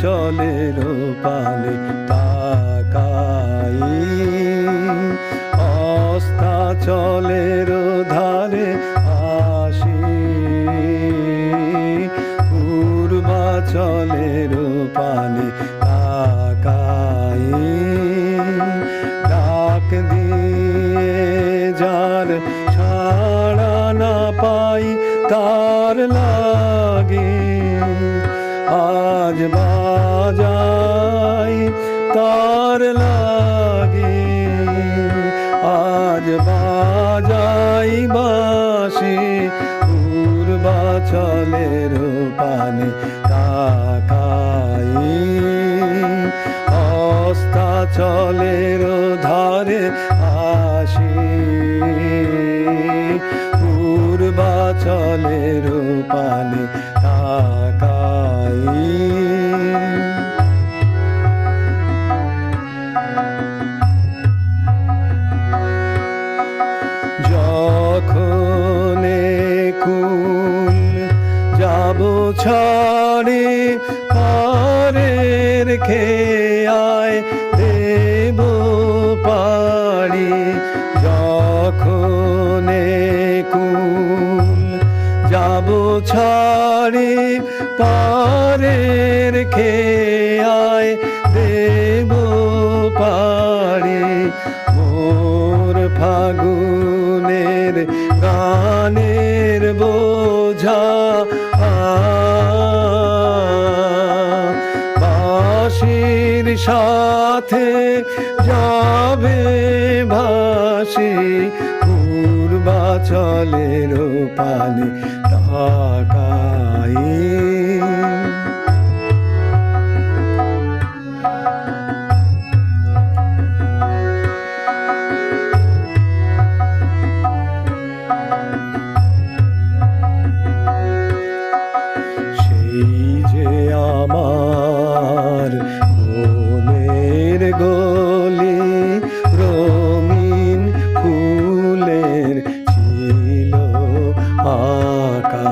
চলের পানে তাকাই, অস্তাচলের ধারে আসি, পূর্বাচলের পানে তাকাই। ডাক দিয়ে যার সাড়া না পাই, তার লাগে আজ বাজাই, তার লাগে আজ বাজাই বাঁশি। পূর্বাচলের পানে তাকাই, অস্তাচলের ধারে আসি, পূর্বাচলের পানে তাকাই। যখন কুল যাব ছাড়ি, পারের খেয়ায় দেব পাড়ি। যখন কুল যাব ছাড়ি, পারের খেয়ায় দেব পাড়ি। মোর ফাগুনের গানের বোঝা বাঁশির সাথে যাবে ভাসি, পূর্বাচলের পানে তাকাই। আমার মনের গলি রঙিন ফুলের ছিল আঁকা,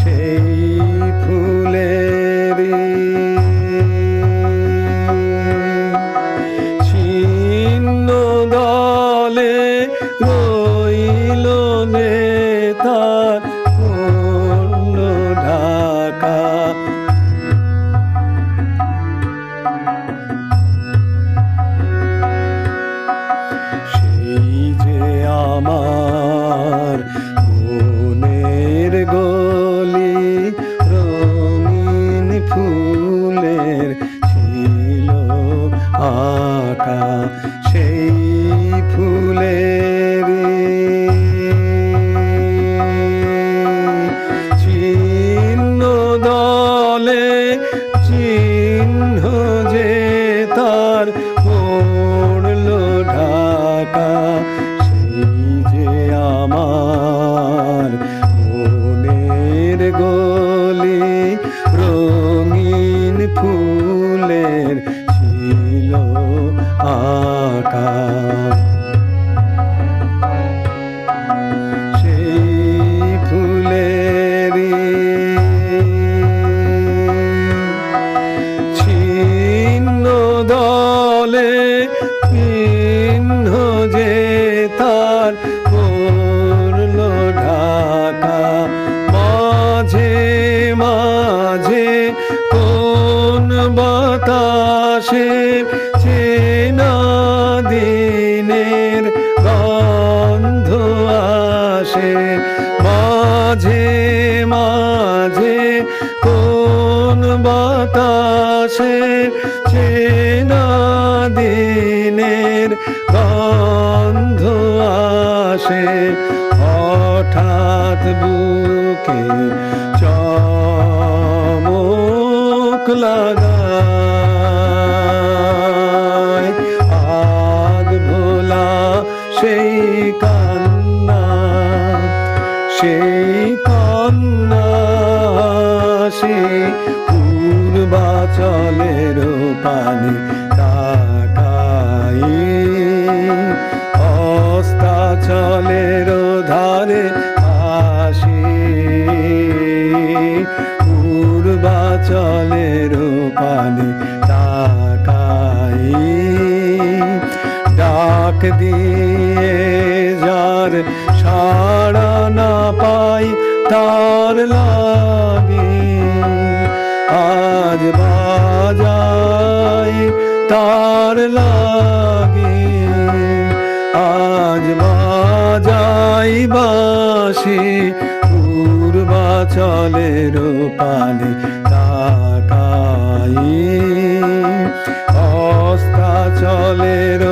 সেই ফুলের ছিন্ন দলে রইল নেতার পূর্ণ ঢাকা। সেই যে আমার মনের গলি রঙিন ফুলের ছিল আঁকা, সেই ফুলের চিহ্ন দলে চিহ্ন যে তার পড়ল ঢাকা। সেই যে আমার মনের গলি রঙিন ফুলের ছিল আঁকা, সেই ফুলের ছিন্ন দলে চিহ্ন যে তার পড়ল ঢাকা। মাঝে মাঝে কোন বাতাসে চেনা দিনের গন্ধ আসে, মাঝে মাঝে কোন বাতাসে চেনা দিনের গন্ধ আসে। হঠাৎ বুকে চমক লাগায়, আধ ভোলা সেই কান্না, সেই কান্না সে পূর্বাচলের পানে তাকাই, অস্তাচলের ধারে আসি, পূর্বাচলের পানে দিয়ে যার সাড়া না পাই তার লাগি আজ বাজাই তার লাগি আজ বাজাই বাঁশি পূর্বাচলের পানে তাকাই অস্তাচলের